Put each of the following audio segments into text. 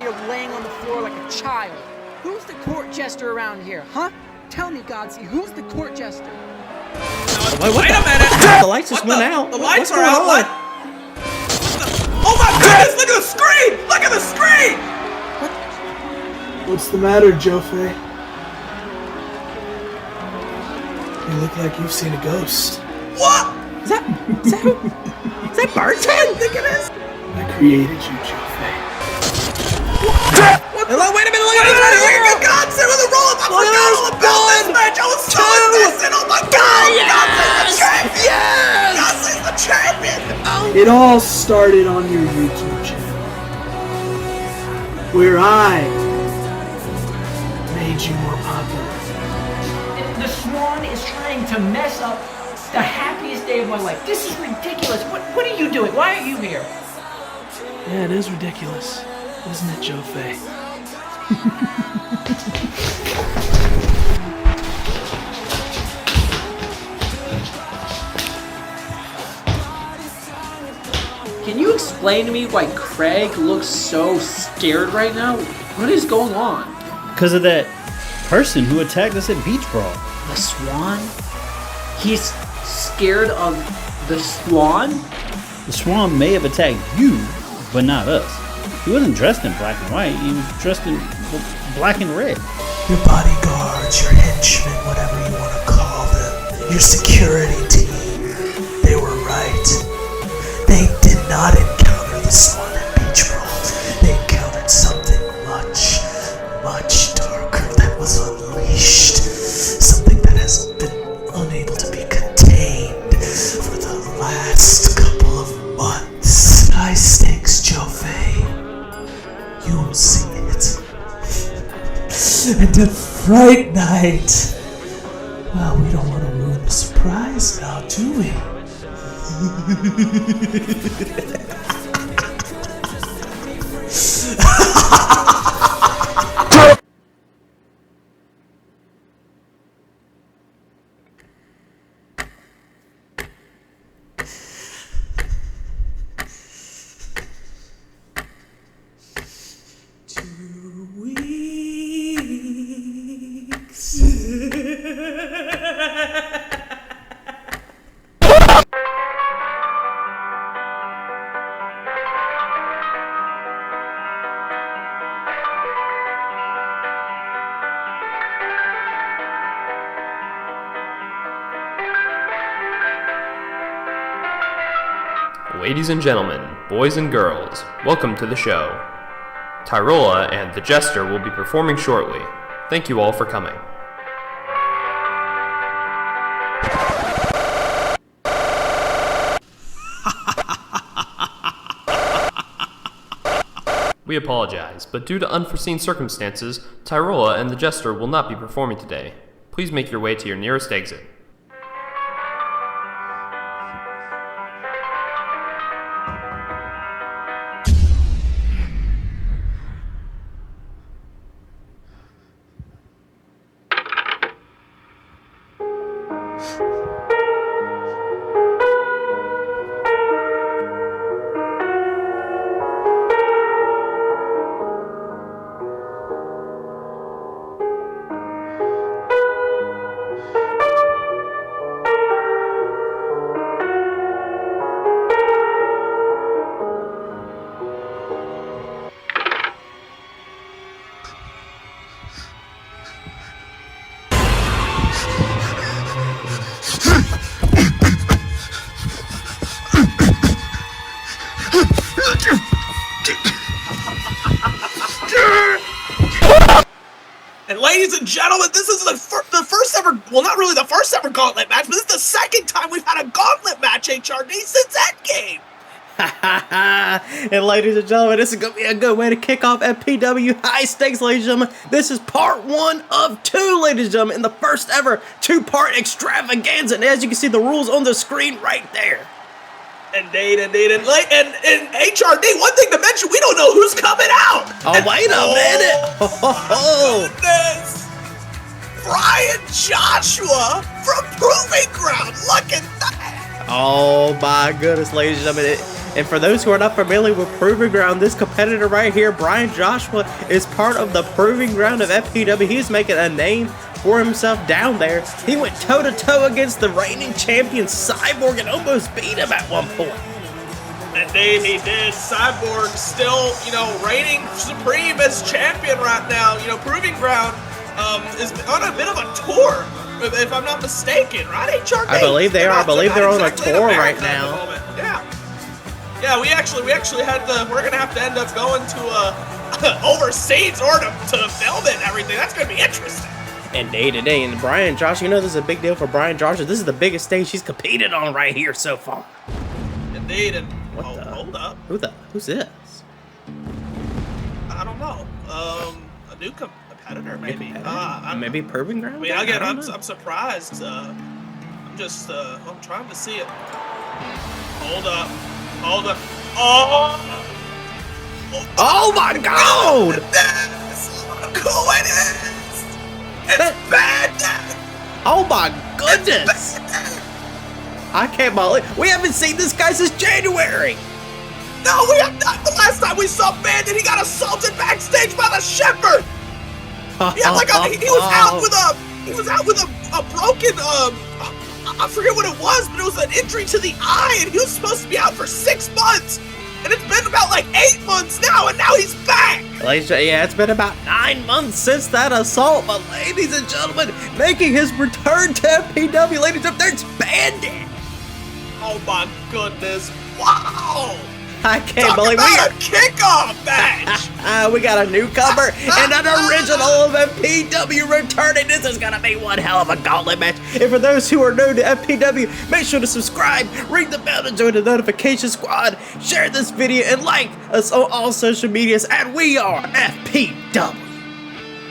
You're laying on the floor like a child. Who's the court jester around here, huh? Tell me, Godsey, who's the court jester? Wait a minute! The lights just went out. The lights are out. What? Oh my goodness! Look at the screen! Look at the screen! What's the matter, Jofae? You look like you've seen a ghost. What? Is that Barton? I think it is. I created you, Jofae. Hello, wait a minute, look at Look at Godsey with a roll-up! I forgot all about this match! I was so invested! Oh my god! Godsey's the champion! Yes! Godsey's the champion! It all started on your YouTube channel, where I made you more popular. The Swan is trying to mess up the happiest day of my life. This is ridiculous. What are you doing? Why are you here? Yeah, it is ridiculous, isn't it, Jofae? Can you explain to me why Craig looks so scared right now? What is going on? Because of that person who attacked us at Beach Brawl. The Swan? He's scared of the Swan? The Swan may have attacked you, but not us. He wasn't dressed in black and white, he was dressed in black and red. Your bodyguards, your henchmen, whatever you want to call them, your security team, they were right. They did not encounter the Swan at Beach Brawl. They encountered something much, much darker that was unleashed. Something that has been unable to be contained for the last couple of months. High stakes, Jofae. You will see it. And at Fright Night, well, we don't want to ruin the surprise now, do we? Ladies and gentlemen, boys and girls, welcome to the show. Tyrola and the Jester will be performing shortly. Thank you all for coming. We apologize, but due to unforeseen circumstances, Tyrola and the Jester will not be performing today. Please make your way to your nearest exit. And ladies and gentlemen, this is the first ever, well, not really the first ever gauntlet match, but this is the second time we've had a gauntlet match, HRD, since Endgame. And ladies and gentlemen, this is going to be a good way to kick off Fpw High Stakes, ladies and gentlemen. This is part 1 of 2, ladies and gentlemen, in the first ever 2-part extravaganza. And as you can see, the rules on the screen right there. Indeed. And HRD, one thing to mention, we don't know who's coming out. Oh, wait a minute. Goodness. Brian Joshua from Proving Ground. Look at that. Oh, my goodness, ladies and gentlemen. And for those who are not familiar with Proving Ground, this competitor right here, Brian Joshua, is part of the Proving Ground of FPW. He's making a name for himself down there. He went toe-to-toe against the reigning champion Cyborg and almost beat him at one point. Indeed, he did. Cyborg still, reigning supreme as champion right now. Proving Ground is on a bit of a tour, if I'm not mistaken, right, HRD? I believe they are. I believe they're on a tour right now. Yeah, we actually we're gonna have to end up going to overseas or to film it and everything. That's gonna be interesting. And day-to-day, and Brian Joshua, this is a big deal for Brian Joshua. This is the biggest stage he's competed on right here so far. Indeed, and hold up. Who's this? I don't know. A new competitor, maybe. Maybe Proving Ground? I'm surprised. I'm trying to see it. Hold up. Oh my God! It's bad. Oh my goodness! I can't believe we haven't seen this guy since January. No, we have not. The last time we saw Bandit, he got assaulted backstage by the Shepherd. Yeah, he was out with a broken I forget what it was, but it was an injury to the eye, and he was supposed to be out for 6 months. And it's been about 8 months now, and now he's back. Yeah, it's been about 9 months since that assault, but ladies and gentlemen, making his return to FPW, ladies and gentlemen, there's Bandit. Oh my goodness! Wow! I can't believe we got a kickoff match. We got a newcomer and an original of FPW returning. This is gonna be one hell of a gauntlet match. And for those who are new to FPW, make sure to subscribe, ring the bell to join the notification squad, share this video, and like us on all social medias. And we are FPW.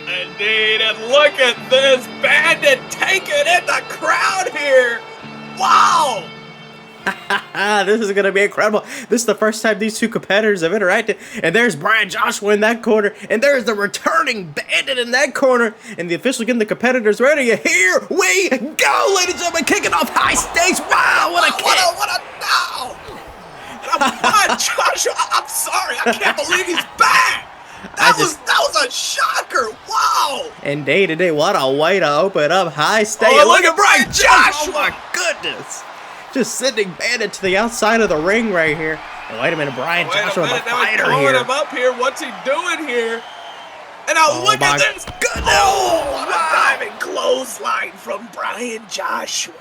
Indeed, and look at this Bandit taking in the crowd here. Wow! This is going to be incredible. This is the first time these two competitors have interacted. And there's Brian Joshua in that corner. And there's the returning Bandit in that corner. And the official getting the competitors ready. Here we go, ladies and gentlemen. Kicking off High Stakes. Wow, what a kick. Brian Joshua, I'm sorry. I can't believe he's back. That was a shocker. Wow. And day-to-day, what a way to open up High Stakes. Oh, look at Brian Joshua. Oh, my goodness. Just sending Bandit to the outside of the ring right here. And wait a minute, Brian Joshua, the fighter here. Him up here. What's he doing here? And now look at this. Goodness. Oh, a diving clothesline from Brian Joshua.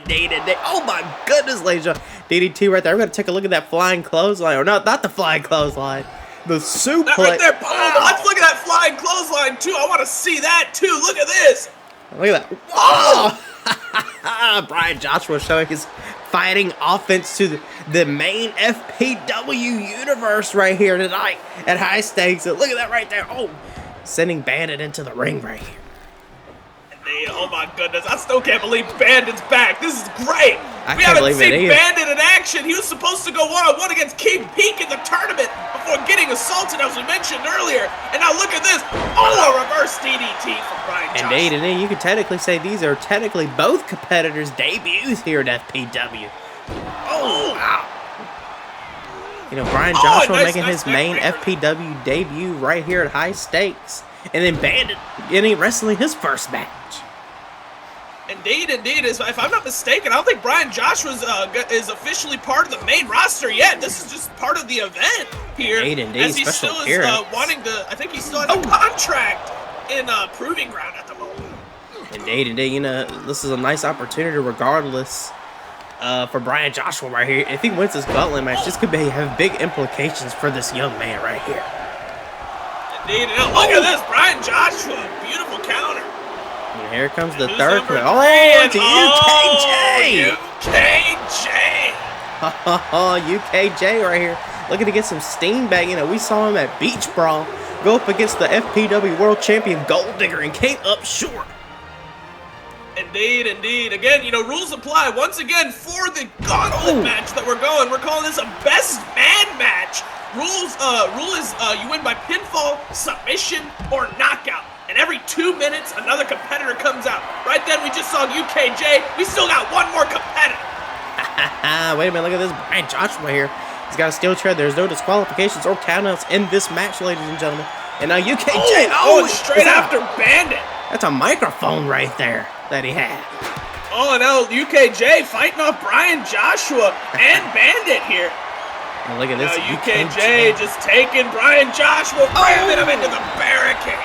Day-to-day. Oh my goodness, ladies and gentlemen. DDT right there. We're going to take a look at that flying clothesline. Or not the flying clothesline. The suplex. That right there. Wow. Let's look at that flying clothesline too. I want to see that too. Look at this. Look at that. Oh. Brian Joshua showing his fighting offense to the main FPW universe right here tonight at High Stakes. And look at that right there. Oh, sending Bandit into the ring right here. Oh my goodness, I still can't believe Bandit's back. This is great. We haven't seen Bandit in action. He was supposed to go one-on-one against King Peak in the tournament before getting assaulted, as we mentioned earlier. And now look at this. Oh, a reverse DDT from Brian Joshua. And day-to-day, you can technically say these are technically both competitors' debuts here at FPW. Oh, wow. Brian Joshua making his main FPW debut right here at High Stakes. And then Bandit getting wrestling his first match. Indeed. If I'm not mistaken, I don't think Brian Joshua is officially part of the main roster yet. This is just part of the event here. Indeed, as he still is wanting to. I think he still has a contract in Proving Ground at the moment. Indeed. This is a nice opportunity regardless for Brian Joshua right here. If he wins this gauntlet match, this could have big implications for this young man right here. Indeed. Look at this, Brian Joshua. Beautiful counter. And here comes the third. Oh, it's UKJ. UKJ right here. Looking to get some steam back. We saw him at Beach Brawl go up against the FPW World Champion Gold Digger and came up short. Indeed. Again, rules apply once again for the gauntlet match that we're going. We're calling this a best man match. Rule is you win by pinfall, submission, or knockout. And every 2 minutes, another competitor comes out. Right then, we just saw UKJ. We still got one more competitor. Wait a minute, look at this Brian Joshua here. He's got a steel chair. There's no disqualifications or countouts in this match, ladies and gentlemen. And now UKJ. Going straight after Bandit. That's a microphone right there that he had. Oh, now UKJ fighting off Brian Joshua and Bandit here. And look at this. Now UKJ just taking Brian Joshua, ramming him into the barricade.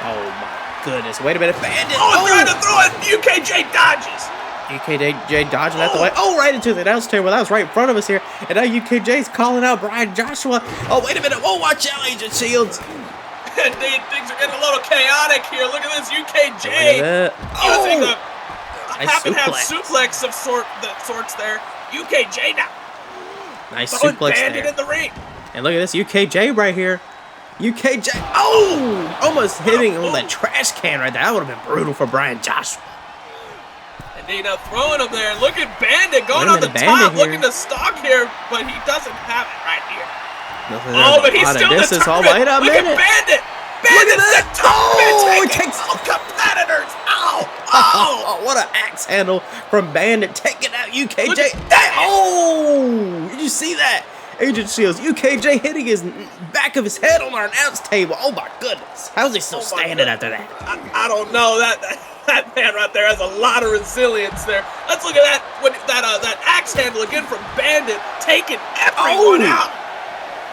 Oh my goodness. Wait a minute. Bandit. Oh, trying to throw it. UKJ dodges. UKJ dodging out the way. Oh, right into the announce table. That was right in front of us here. And now UKJ's calling out Brian Joshua. Oh, wait a minute. Oh, watch out, Agent Shields. Indeed, things are getting a little chaotic here. Look at this UKJ. Using a half-and-half suplex of sorts there. UKJ now. Nice throwing suplex Bandit there. in the ring. And look at this UKJ right here. UKJ. Oh! Almost hitting on that trash can right there. That would have been brutal for Brian Joshua. Indeed, now throwing him there. Look at Bandit going on the top, looking to stalk here, but he doesn't have it right here. Oh, but he's still determined. Wait a Look minute. at Bandit. Bandit's determined. He takes all competitors. Ow. Oh, what an axe handle from Bandit, taking out UKJ. Oh, did you see that? Agent Shields, UKJ hitting his back of his head on our announce table. Oh my goodness. How's he still standing after that? I don't know. That man right there has a lot of resilience there. Let's look at that that axe handle again from Bandit, taking everyone out.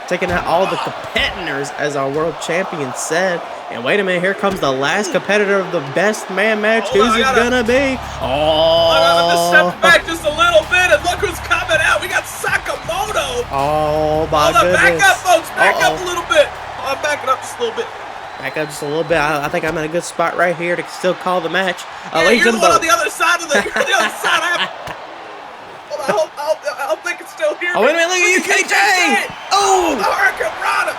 Taking out all the competitors, as our world champion said. And wait a minute, here comes the last competitor of the best man match. Who's it gonna be? Oh! I gotta step back just a little bit, and look who's coming out. We got Sakamoto. Oh my goodness! Back up, folks. Back up a little bit. I'm backing up just a little bit. Back up just a little bit. I think I'm in a good spot right here to still call the match. Yeah, you're the one on the other side of the. You're on the other side. Hold on, I think it's still here. Oh, wait a minute, look at UKJ! Oh! The Hurricane Rana!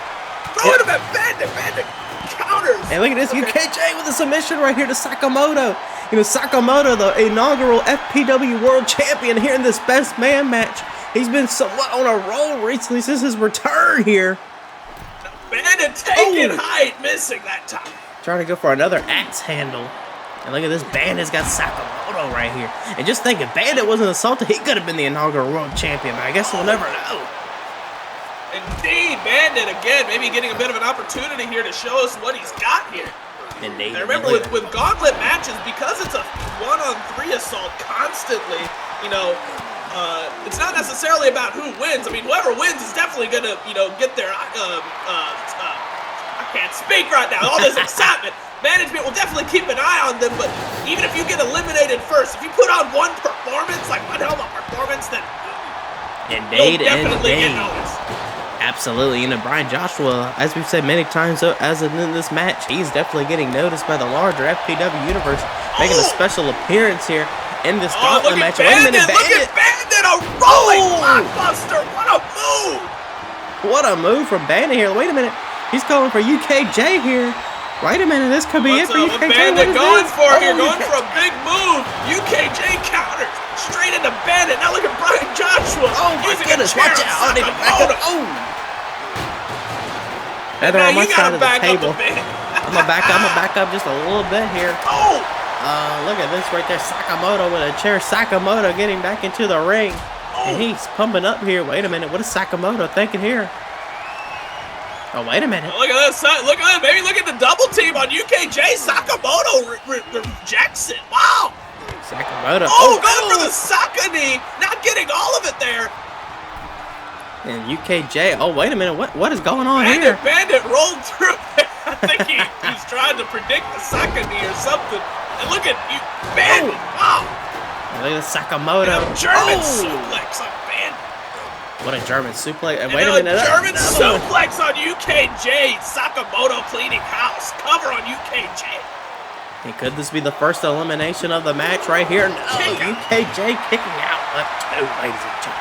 Throwing him at Bandit counters! And look at this, UKJ with a submission right here to Sakamoto. You know, Sakamoto, the inaugural FPW World Champion here in this Best Man match. He's been somewhat on a roll recently since his return here. Bandit taking height, missing that time. Trying to go for another axe handle. And look at this, Bandit's got Sakamoto right here. And just think, if Bandit wasn't assaulted, he could have been the inaugural world champion. But I guess we'll never know. Indeed, Bandit again, maybe getting a bit of an opportunity here to show us what he's got here. Indeed. And remember, with gauntlet matches, because it's a 1-on-3 assault constantly, you know, it's not necessarily about who wins. I mean, whoever wins is definitely going to, you know, get their, I can't speak right now, all this excitement. Management will definitely keep an eye on them, but even if you get eliminated first, if you put on one performance, like one hell of a performance, then you'll definitely get noticed. Absolutely. You know, Brian Joshua, as we've said many times, as in this match, he's definitely getting noticed by the larger FPW universe, making a special appearance here in this gauntlet match. Wait a minute, look at Bandit, a rolling blockbuster. What a move! What a move from Bandit here. Wait a minute, he's calling for UKJ here. Wait a minute, this could be it for UKJ. Bandit going for here, going for a big move. UKJ counters straight into Bandit. Now look at Brian Joshua. Oh my goodness, watch out. Oh. Heather on my side of the table. I'm gonna back up just a little bit here. Oh! Look at this right there. Sakamoto with a chair. Sakamoto getting back into the ring. And he's pumping up here. Wait a minute, what is Sakamoto thinking here? Oh, wait a minute. Oh, look at this. Look at that. Maybe look at the double team on UKJ. Sakamoto rejects it. Wow. Sakamoto. Going for the Saka knee. Not getting all of it there. And UKJ. Oh, wait a minute. What is going on here? Bandit rolled through there. I think he's trying to predict the Saka knee or something. And look at you, Bandit. Wow. Look at Sakamoto. And a German suplex on Bandit. What a German suplex. And wait a minute. German suplex on UKJ. Sakamoto cleaning house. Cover on UKJ. And could this be the first elimination of the match right here? No, UKJ kicking out. Left 2, ladies and gentlemen.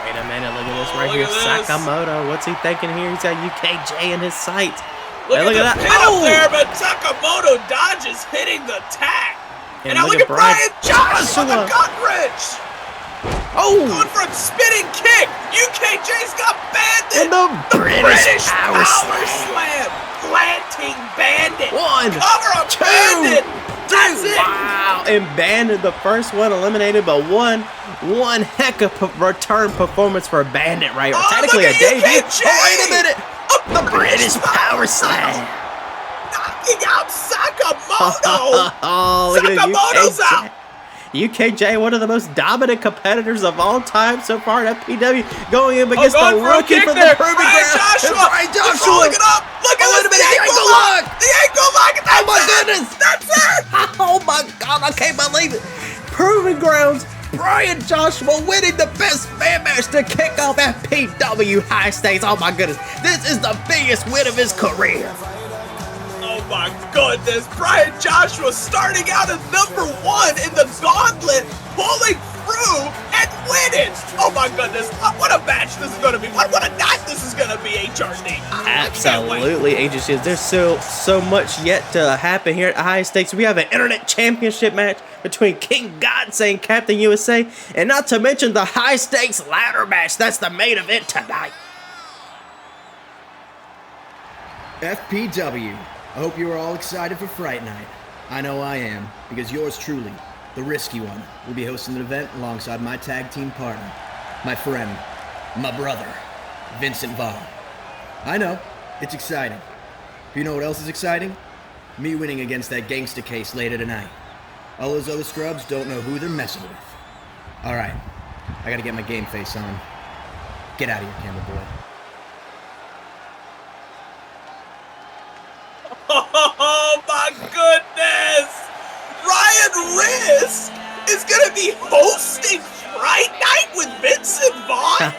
Wait a minute. Look at this right here. Sakamoto. What's he thinking here? He's got UKJ in his sights. Look at that. Up there, but Sakamoto dodges, hitting the tag. And now look at Brian Joshua with the gut wrench. Oh! Going for a spinning kick. UKJ's got Bandit. And the British Power Slam. Planting Bandit. 1, Cover up 2, Bandit. That's it. Wow. And Bandit, the first one eliminated, but one heck of a return performance for Bandit right here. Oh, Technically a look at debut. UKJ. Oh, wait a minute. The British Power Slam. Knocking out Sakamoto. Oh, look at Sakamoto's out. UKJ, one of the most dominant competitors of all time so far at FPW, going up against going the for a rookie kick from there. the Proving Brian Ground. Joshua. Brian He's Joshua. rolling it up. Look at wait a this, minute, the ankle lock. The ankle lock. Oh my goodness. That's it. Oh my God, I can't believe it. Proving Grounds, Brian Joshua winning the best fan match to kick off FPW High Stakes. Oh my goodness, this is the biggest win of his career. Oh my goodness. Brian Joshua starting out as #1 in the gauntlet, pulling through and winning. Oh my goodness. What a match this is going to be. What a night this is going to be, HRD. Absolutely, Agent Shields. There's so much yet to happen here at High Stakes. We have an Internet Championship match between King Godsey and Captain USA, and not to mention the High Stakes ladder match. That's the main event tonight. FPW, I hope you are all excited for Fright Night. I know I am, because yours truly, the Risky One, will be hosting the event alongside my tag team partner, my friend, my brother, Vincent Vaughn. I know, it's exciting. But you know what else is exciting? Me winning against that GANGSTA case later tonight. All those other scrubs don't know who they're messing with. Alright, I gotta get my game face on. Get out of here, camera boy. Oh my goodness! Ryan Risk is gonna be hosting Fright Night with Vincent Vaughn.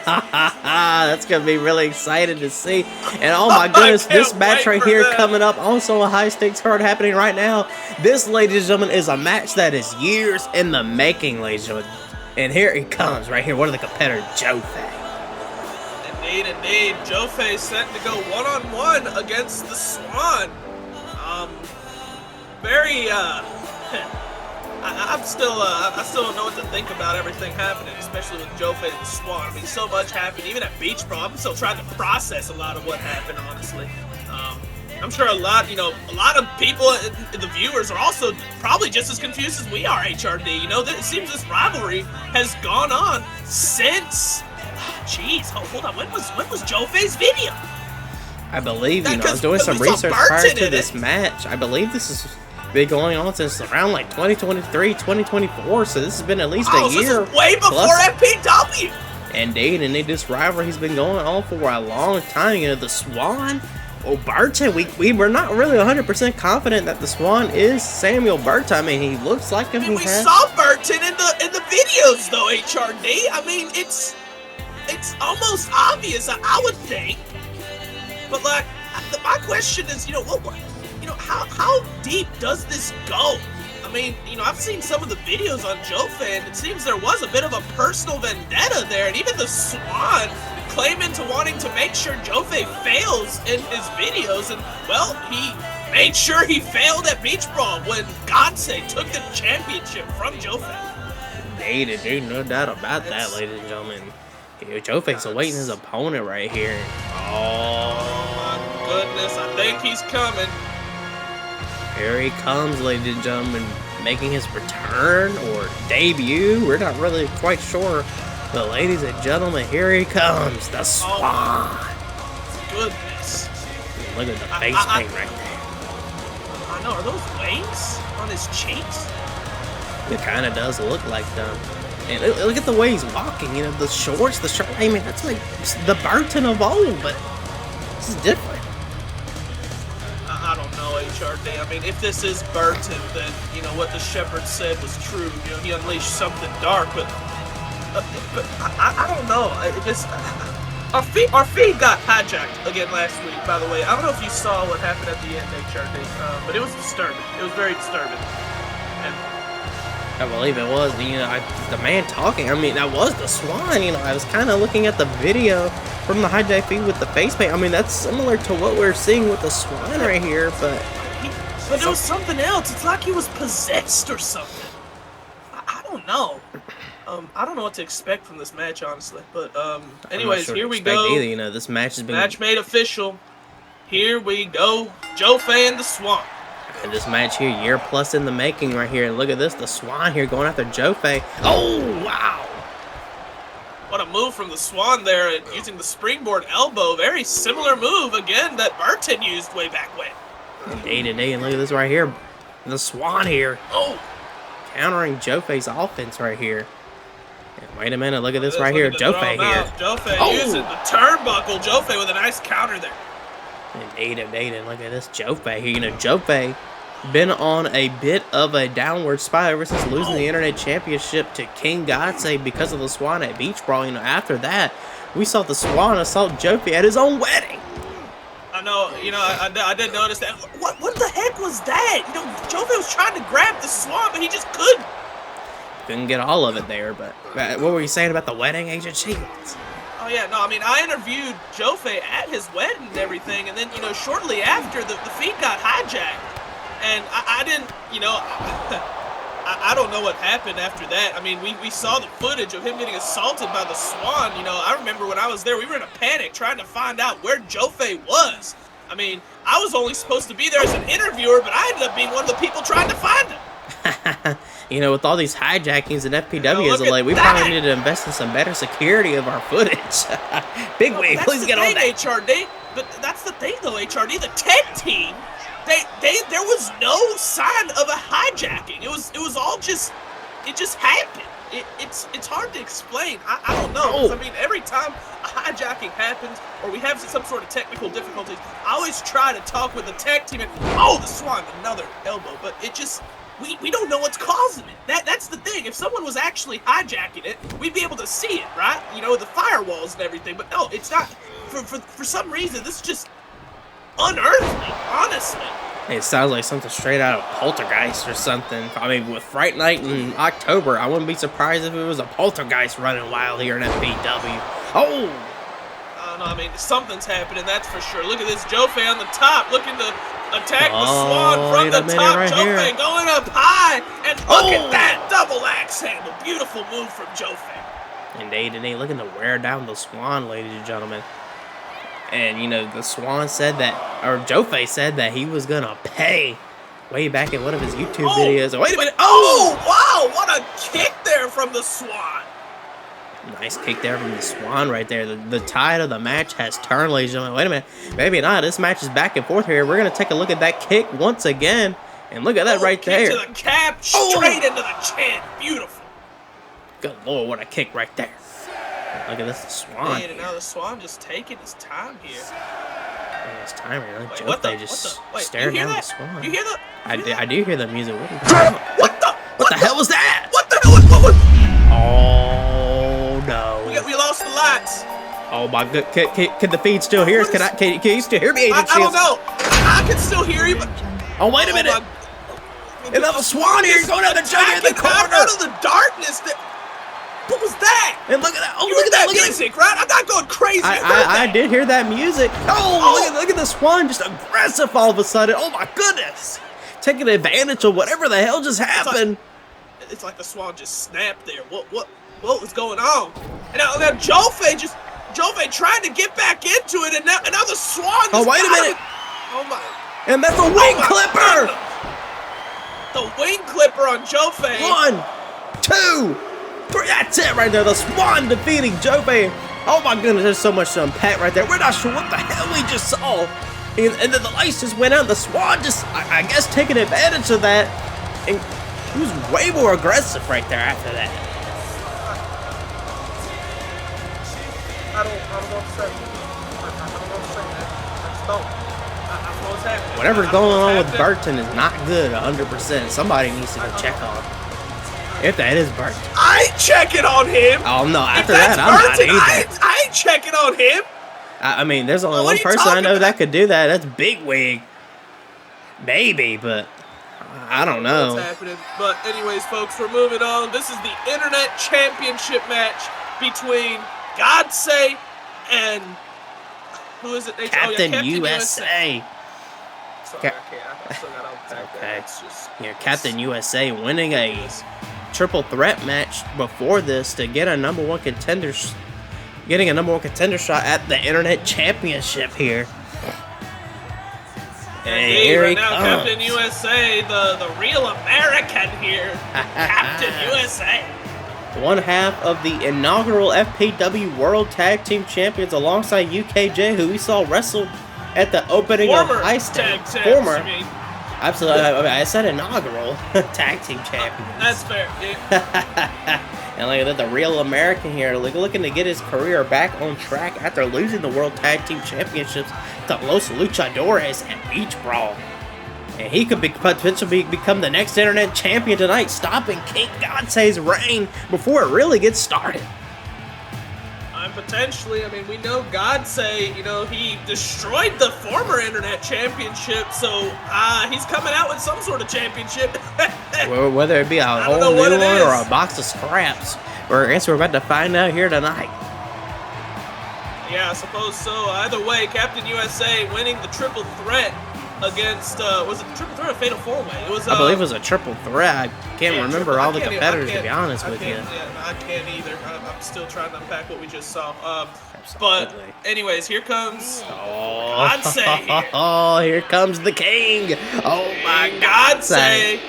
That's gonna be really exciting to see. And oh my goodness, this match right here coming up, also a high stakes card happening right now. This, ladies and gentlemen, is a match that is years in the making, ladies and gentlemen. And here he comes, right here, one of the competitors, Jofae. Indeed. Jofae set to go one-on-one against the Swan. I still don't know what to think about everything happening, especially with Jofae and the Swan. I mean, so much happened, even at Beach Pro. I'm still trying to process a lot of what happened, honestly. I'm sure a lot of people, the viewers, are also probably just as confused as we are, HRD. You know, it seems this rivalry has gone on since, hold on, when was Jofae's video? I believe, I was doing some research prior to this match. I believe this has been going on since around like 2023, 2024, so this has been at least a year. So this is way before FPW! Indeed, this rivalry has been going on for a long time. You know, the Swan, Burton, we were not really 100% confident that the Swan is Samuel Burton. I mean, he looks like him. We saw Burton in the videos, though, HRD. I mean, it's almost obvious, I would think. But like, my question is, how deep does this go? I mean, I've seen some of the videos on Jofae, and it seems there was a bit of a personal vendetta there, and even the Swan claiming to wanting to make sure Jofae fails in his videos, and well, he made sure he failed at Beach Brawl when Godsey took the championship from Jofae. Indeed, no doubt about that, ladies and gentlemen. Jofae's awaiting his opponent right here. Oh my goodness, I think he's coming. Here he comes, ladies and gentlemen, making his return or debut. We're not really quite sure. But ladies and gentlemen, here he comes, the Swan. Oh, goodness. Look at the face paint right there. I know, are those wings on his cheeks? It kind of does look like them. And look at the way he's walking, the shorts, the shirt. I mean, that's like the Burton of old, but this is different. I don't know, HRD. I mean, if this is Burton, then, what the Shepherd said was true. He unleashed something dark, but I don't know. Our feed got hijacked again last week, by the way. I don't know if you saw what happened at the end, HRD, but it was disturbing. It was very disturbing. And I believe it was, the man talking. I mean, that was the Swan. I was kind of looking at the video from the hijack feed with the face paint. I mean, that's similar to what we're seeing with the Swan right here, but it was something else. It's like he was possessed or something. I don't know. I don't know what to expect from this match, honestly. But anyways, here we go. Either. This match has been match made official. Here we go. Jofae and the Swan. And this match here, year plus in the making right here. Look at this, the Swan here going after Jofae. Oh, wow. What a move from the Swan there, using the springboard elbow. Very similar move, again, that Burton used way back when. Indeed. And look at this right here. The Swan here. Oh. Countering Jofae's offense right here. And wait a minute, look at this right here. Jofae here. Jofae using the turnbuckle. Jofae with a nice counter there. Indeed. And look at this Jofae here. You know, Jofae been on a bit of a downward spiral ever since losing the Internet Championship to King Godsey because of the Swan at Beach Brawl. You know, after that, we saw the Swan assault Jofae at his own wedding. I know, you know, I did notice that. What the heck was that? You know, Jofae was trying to grab the Swan, but he just couldn't. Couldn't get all of it there, but what were you saying about the wedding, Agent Shields? Oh yeah, no, I mean, I interviewed Jofae at his wedding and everything, and then, you know, shortly after, the feed got hijacked. And I didn't, you know, I don't know what happened after that. I mean, we saw the footage of him getting assaulted by the Swan. You know, I remember when I was there, we were in a panic trying to find out where Jofae was. I mean, I was only supposed to be there as an interviewer, but I ended up being one of the people trying to find him. You know, with all these hijackings and FPWs of late, we probably need to invest in some better security of our footage. Big Wig, please get on that. HRD, but that's the thing, though, HRD. The tech team, there was no sign of a hijacking. It was all just, it just happened. It's hard to explain. I don't know. I mean, every time a hijacking happens or we have some sort of technical difficulties, I always try to talk with the tech team and, the Swan, another elbow. But it just, we don't know what's causing it. That's the thing. If someone was actually hijacking it, we'd be able to see it, right? You know, the firewalls and everything. But no, it's not. For some reason, this is just unearthly, honestly. It sounds like something straight out of Poltergeist or something. I mean, with Fright Night in October, I wouldn't be surprised if it was a Poltergeist running wild here in FPW. Oh! No, I mean, something's happening, that's for sure. Look at this, Jofae on the top, looking to attack the Swan from the top. Right Jofae here. Going up high, and look at that double axe handle. Beautiful move from Jofae. Indeed, looking to wear down the Swan, ladies and gentlemen. And, you know, the Swan said that, or Jofae said that he was going to pay way back in one of his YouTube videos. Wait a minute. Oh, wow. What a kick there from the Swan. Nice kick there from the Swan right there. The tide of the match has turned, ladies and gentlemen. Wait a minute. Maybe not. This match is back and forth here. We're going to take a look at that kick once again. And look at that right there. Kick to the cap, straight into the chin. Beautiful. Good Lord, what a kick right there. Look at this, the Swan. And now the Swan just taking his time here. His time here. Jofae just staring down the Swan. You hear that? I do hear the music. What the hell was that? What the hell? What? Oh no. We lost the lights. Oh my god. Can the feed still hear us? Can you still hear me, Agent Shields? I don't know. I can still hear you, but... Oh, wait a minute. And now the Swan here going out the jungle in the corner. Out of the darkness. What was that? And look at that. Oh, you look at that music, right? I'm not going crazy. I did hear that music. Oh, look at the Swan just aggressive all of a sudden. Oh my goodness. Taking advantage of whatever the hell just happened. It's like the Swan just snapped there. What was going on? And now Jofae trying to get back into it, and now the Swan. Oh, wait a minute. Oh my. And that's a wing clipper. The wing clipper on Jofae. 1, 2, 3. That's it right there. The Swan defeating Jofae. Oh my goodness, there's so much to unpack right there. We're not sure what the hell we just saw. And then the lights just went out. The Swan just, I guess, taking advantage of that. And he was way more aggressive right there after that. I don't know what to say. I don't know what to say, man. I just don't. I don't know what's happening. Whatever's going on with Burton is not good 100%. Somebody needs to go check on him. If that is Burton. I ain't checking on him. Oh, no. After that, I'm not either. I ain't checking on him. I mean, there's only one person I know that could do that. That's Big Wig. Maybe, but I don't know. What's happening? But anyways, folks, we're moving on. This is the Internet Championship match between Godsey and who is it? Captain USA. Sorry, I still got all okay. Captain USA winning a triple threat match before this to get a number one contender, shot at the Internet Championship here. And Indeed, here right he now, comes. Captain USA, the real American here. Captain USA. One half of the inaugural FPW World Tag Team Champions alongside UKJ, who we saw wrestle at the opening Former of High tag Stakes. champs, Former. you mean. Absolutely. I said inaugural Tag Team Champions. That's fair, dude. And look at that, the real American here, looking to get his career back on track after losing the World Tag Team Championships to Los Luchadores at Beach Brawl. And he could potentially become the next internet champion tonight, stopping King Godsey's reign before it really gets started. Potentially, I mean, we know Godsey, he destroyed the former internet championship, so he's coming out with some sort of championship. Well, whether it be a whole new one or a box of scraps, I guess we're about to find out here tonight. Yeah, I suppose so. Either way, Captain USA winning the triple threat against, was it the triple threat or fatal four-way? It was. I believe it was a triple threat. I can't remember all the competitors, to be honest with you. Yeah, I can't either. I'm still trying to unpack what we just saw. But anyways, here comes Godsey. Oh, here comes the king. Oh my Godsey.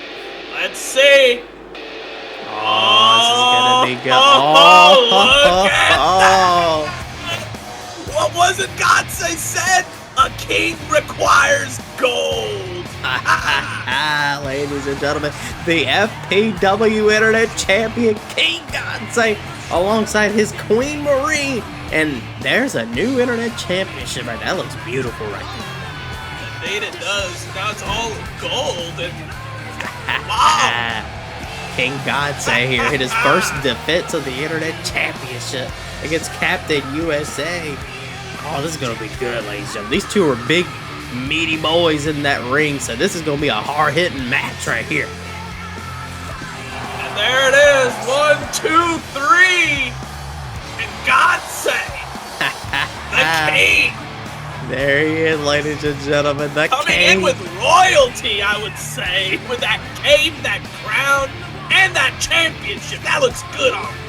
Let's see. Oh, this is gonna be good. Look at that. What was it Godsey said? A king requires gold. Ladies and gentlemen, the FPW Internet Champion King Godsey alongside his Queen Marie. And there's a new Internet Championship right there. That looks beautiful right there. Indeed it does. Now it's all gold and wow. King Godsey here hit his first defense of the Internet Championship against Captain USA. Oh, this is going to be good, ladies and gentlemen. These two are big, meaty boys in that ring, so this is going to be a hard-hitting match right here. And there it is. 1, 2, 3. And Godsey, the king. There he is, ladies and gentlemen, the Coming king. in with royalty, I would say. With that cape, that crown, and that championship. That looks good on him.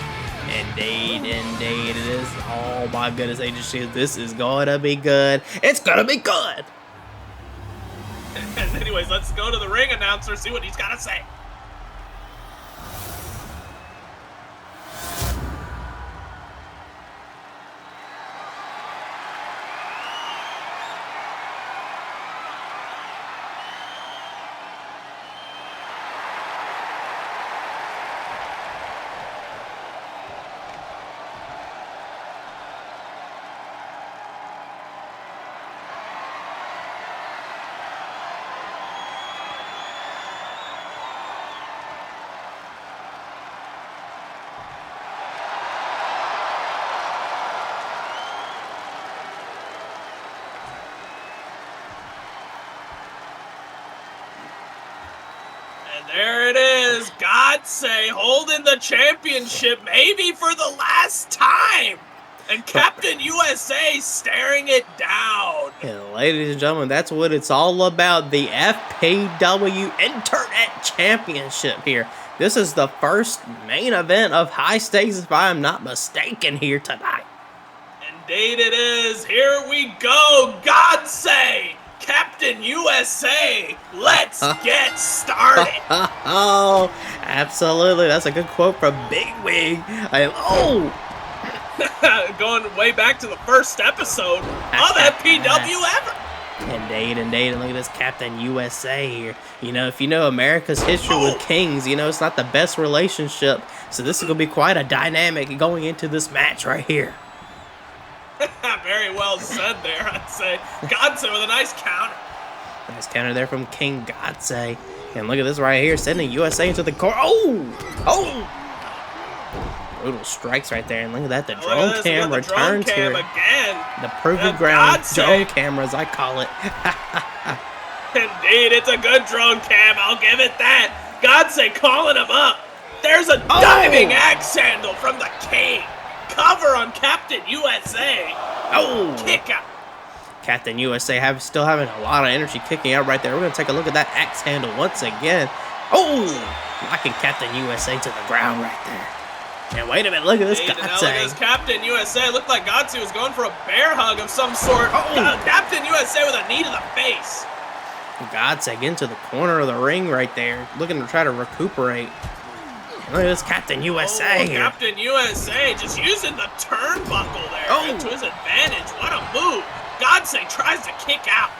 Indeed it is. Oh my goodness, Agent Shield, this is going to be good. It's going to be good. Anyways, let's go to the ring announcer, see what he's got to say. There it is, Godsey holding the championship maybe for the last time. And Captain USA staring it down. And ladies and gentlemen, that's what it's all about. The FPW Internet Championship here. This is the first main event of High Stakes, if I am not mistaken, here tonight. Indeed it is. Here we go, Godsey. Captain USA, let's get started. Oh, absolutely. That's a good quote from Big Wig. Going way back to the first episode of FPW ever. Indeed. And look at this Captain USA here. You know, if you know America's history with kings, you know it's not the best relationship. So this is going to be quite a dynamic going into this match right here. Very well said there, I'd say. Godsey with a nice counter. Nice counter there from King Godsey. And look at this right here, sending USA into the corner. Oh! Brutal strikes right there. And look at that, the drone cam returns here. Again. The proving ground drone camera, as I call it. Indeed, it's a good drone cam, I'll give it that. Godsey calling him up. There's a diving axe handle from the king. Cover on Captain USA. Oh! Kick out. Captain USA still having a lot of energy kicking out right there. We're going to take a look at that axe handle once again. Oh! Knocking Captain USA to the ground right there. And wait a minute, look at this Godsey. Look at this Captain USA. Looked like Godsey was going for a bear hug of some sort. Captain USA with a knee to the face. Godsey into the corner of the ring right there, looking to try to recuperate. Look at this Captain USA here. Captain USA just using the turnbuckle there to his advantage. What a move. Godsey tries to kick out.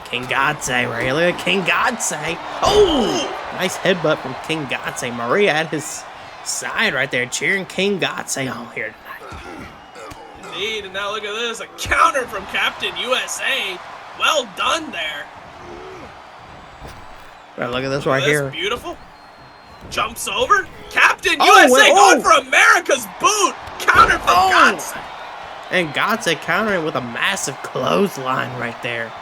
King Godsey right here. Look at King Godsey. Oh! Nice headbutt from King Godsey. Maria at his side right there, cheering King Godsey on here tonight. Indeed, and now look at this. A counter from Captain USA. Well done there. Right, look at this right here. Beautiful. Jumps over. Captain USA going for America's boot. Counter from Godsey. And Godsey countering with a massive clothesline right there.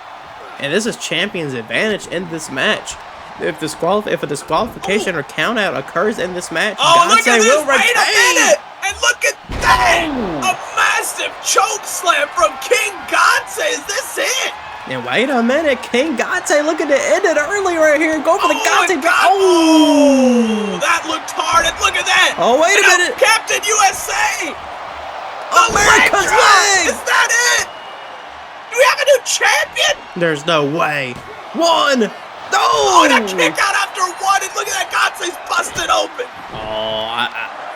And this is champion's advantage in this match. If a disqualification or count out occurs in this match, Godsey will retain. Wait a minute! And look at that! A massive choke slam from King Godsey. Is this it? And wait a minute, King Godsey looking to end it early right here. Go for the Godsey. Oh, that looked hard. And look at that. Oh, wait a minute. Captain USA. America's leg. Is that it? Do we have a new champion? There's no way. One. Oh, and a kick out after one. And look at that. Godsey's busted open. Oh,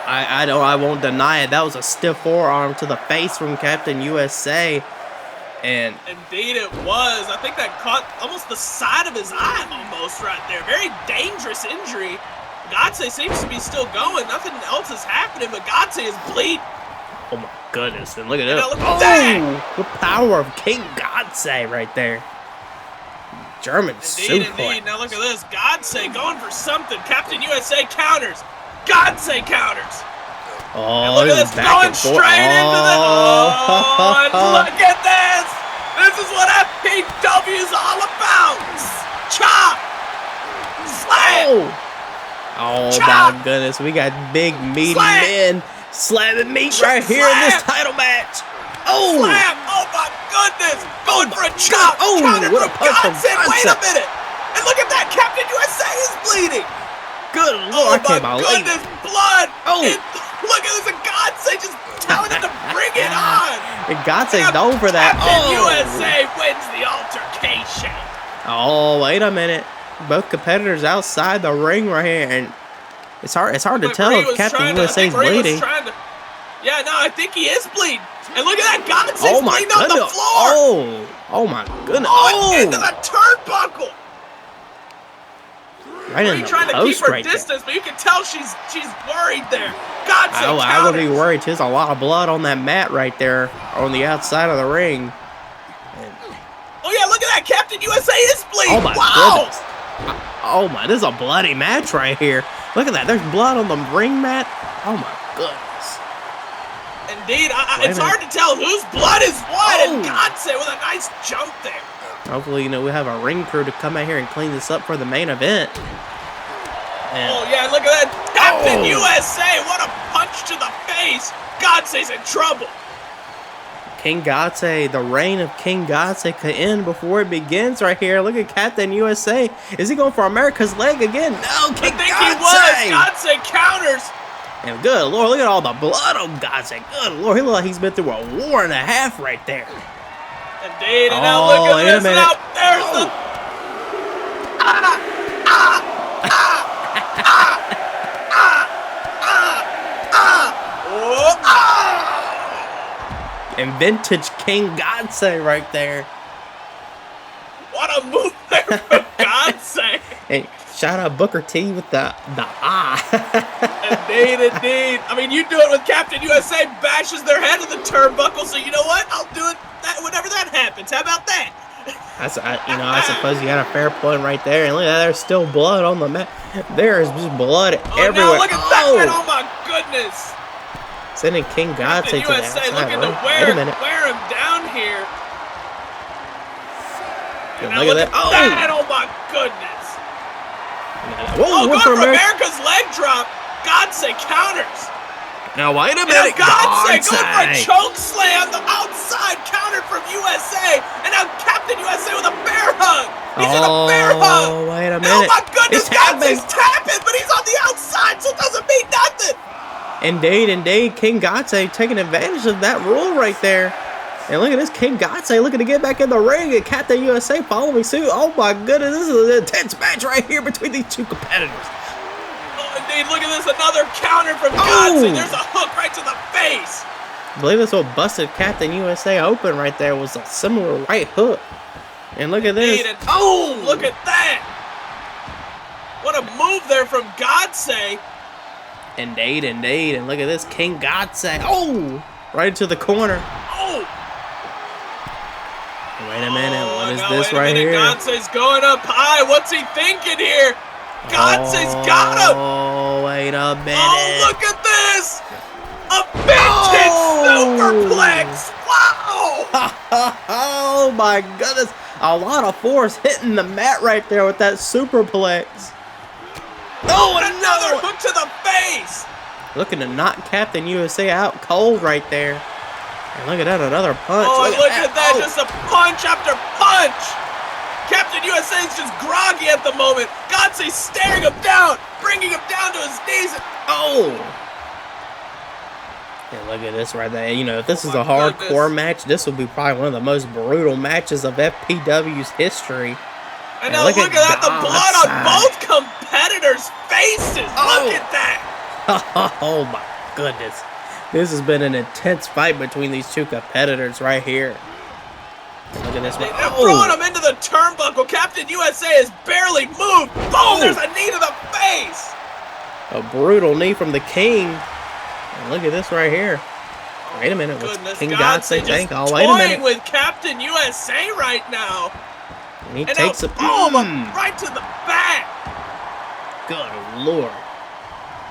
I won't deny it. That was a stiff forearm to the face from Captain USA. And indeed it was. I think that caught almost the side of his eye almost right there. Very dangerous injury. Godsey seems to be still going. Nothing else is happening, but Godsey is bleeding. Oh my goodness, and look at that. Look at that. The power of King Godsey right there. German suplex. Indeed. Now look at this. Godsey going for something. Captain USA counters. Godsey counters. Oh, and look at this, going straight into the... Oh, and look at this! This is what FPW's all about! Chop! Slam! Oh my goodness, we got big meaty men slamming meat right here in this title match. Oh! Slam! Oh my goodness! Going for a chop! Counter from Godsey! Wait a minute! And look at that! Captain USA is bleeding! Good Lord, oh my goodness, blood! Look at this, and Godsey just telling him to bring it on! And Godsey's known for that. Captain USA wins the altercation! Oh, wait a minute. Both competitors outside the ring right here, and it's hard to tell if Captain USA's bleeding. Yeah, no, I think he is bleeding. And look at that, Godsey's bleeding on the floor! Oh my goodness. Oh, into the turnbuckle! Right in the trying to keep post her right distance, there. but you can tell she's worried there. Godsey counters. I would be worried. There's a lot of blood on that mat right there on the outside of the ring. Oh yeah, look at that. Captain USA is bleeding. Oh my goodness. Oh my, this is a bloody match right here. Look at that. There's blood on the ring mat. Oh my goodness. Indeed, it's hard to tell whose blood is what. And Godsey with a nice jump there. Hopefully, we have a ring crew to come out here and clean this up for the main event. And oh, yeah, look at that. Captain USA, what a punch to the face. Godsey's in trouble. King Godsey, the reign of King Godsey could end before it begins right here. Look at Captain USA. Is he going for America's leg again? No, King Godsey. He was. Godsey counters. And good Lord, look at all the blood on Godsey. Good Lord, he looks like he's been through a war and a half right there. Indeed, and now look at this, and out there's the... And vintage King Godsey right there. What a move there from Godsey. Hey, shout out Booker T with the eye. Indeed. I mean, you do it with Captain USA, bashes their head in the turnbuckle, so you know what? I'll do it whenever that happens. How about that? I suppose you got a fair point right there. And look at that, there's still blood on the mat. There is just blood everywhere. Now look at that! Oh my goodness! Sending King Godsey to the USA outside. looking to wear him down here. And look at that! Oh my goodness! Whoa, going for America's leg drop. Godsey counters. Now wait a minute, Godsey going for a choke slam. The outside countered from USA, and now Captain USA with a bear hug. He's in a bear hug. Oh, wait a Oh minute! my goodness, Godsey's tapping, but he's on the outside, so it doesn't mean nothing. Indeed, King Godsey taking advantage of that rule right there. And look at this, King Godsey looking to get back in the ring, and Captain USA following suit. Oh my goodness, this is an intense match right here between these two competitors. Oh, indeed, look at this, another counter from Godsey. There's a hook right to the face. I believe that's what busted Captain USA open right there, was a similar right hook. And look at this. Oh, look at that. What a move there from Godsey. Indeed. And look at this, King Godsey. Oh, right into the corner. Oh. Wait a minute, what is this right here? Godsey's going up high. What's he thinking here? Godsey's got him. Oh, wait a minute. Oh, look at this. A vintage superplex. Wow. Oh my goodness. A lot of force hitting the mat right there with that superplex. Oh, and another hook to the face. Looking to knock Captain USA out cold right there. And look at that, another punch. Oh, look at that, just a punch after punch. Captain USA's just groggy at the moment. Godsey's staring him down, bringing him down to his knees. Oh. And look at this right there. You know, if this is a hardcore match, this will be probably one of the most brutal matches of FPW's history. And now look at that, the blood on both competitors' faces. Look at that. Oh my goodness. This has been an intense fight between these two competitors right here. Look at this one. They're throwing him into the turnbuckle. Captain USA has barely moved. Boom, there's a knee to the face. A brutal knee from the King. And look at this right here. Wait a minute. What's King Godsey think? Oh, wait a minute. With Captain USA right now. And he takes a right to the back. Good Lord.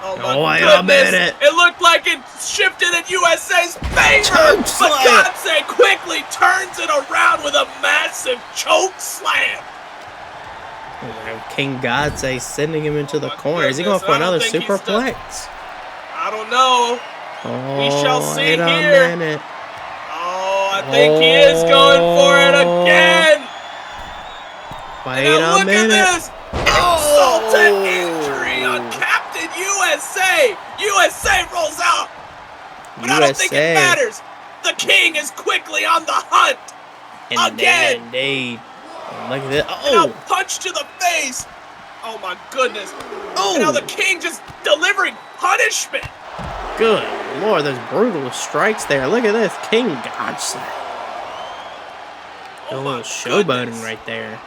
Oh my goodness. It looked like it shifted in USA's favor, but Godsey quickly turns it around with a massive choke slam. King Godsey sending him into the corner. Is he going for another superplex? I don't know. We shall see here. Minute. Oh, I think he is going for it again. Wait a minute. Look at this. Insulted injury on Captain USA. USA rolls out. But I don't think it matters. The King is quickly on the hunt. Again. Indeed. Look at this. And a punch to the face. Oh my goodness. And now the King just delivering punishment. Good Lord, those brutal strikes there. Look at this. King Godsey. A little showboating right there.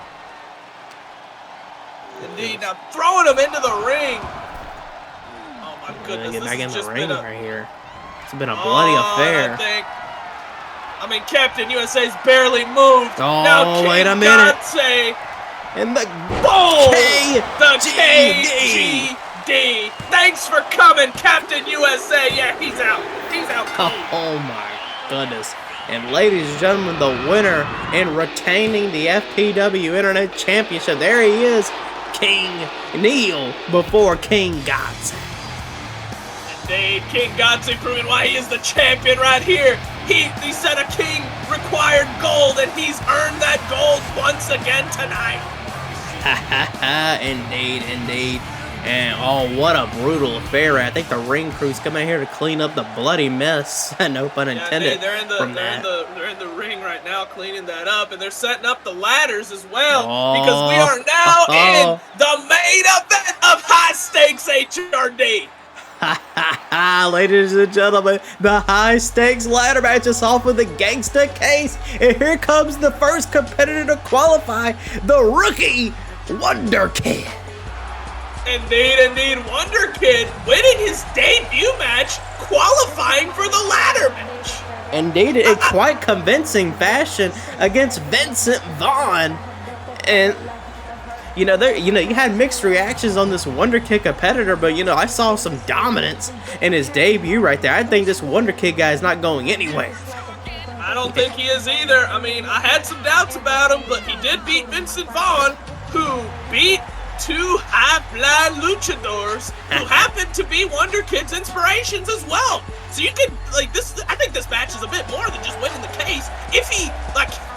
Indeed. Now throwing him into the ring. Oh my goodness. Get back in the ring right here. It's been a bloody affair. I mean, Captain USA's barely moved. Oh, now wait a minute. Godsey. And the KGD. Thanks for coming, Captain USA. Yeah, he's out. He's out. Oh my goodness. And ladies and gentlemen, the winner and retaining the FPW Internet Championship. There he is, King Neil before King Godsey. Indeed, King Godsey proving why he is the champion right here. He said a king required gold, and he's earned that gold once again tonight. Indeed. And oh, what a brutal affair. I think the ring crew's coming here to clean up the bloody mess. No pun intended. They're in the ring right now cleaning that up, and they're setting up the ladders as well, because we are now in the main event of High Stakes HRD. Ladies and gentlemen, the High Stakes ladder match is off with the GANGSTA case, and here comes the first competitor to qualify, the rookie Wonderkid. Indeed, Wonderkid winning his debut match, qualifying for the ladder match. Indeed, in quite convincing fashion against Vincent Vaughn. And you had mixed reactions on this Wonderkid competitor, but I saw some dominance in his debut right there. I think this Wonderkid guy is not going anywhere. I don't think he is either. I mean, I had some doubts about him, but he did beat Vincent Vaughn, who beat two high-flying luchadors who happen to be Wonderkid's inspirations as well. So you could, I think this match is a bit more than just winning the case. If he,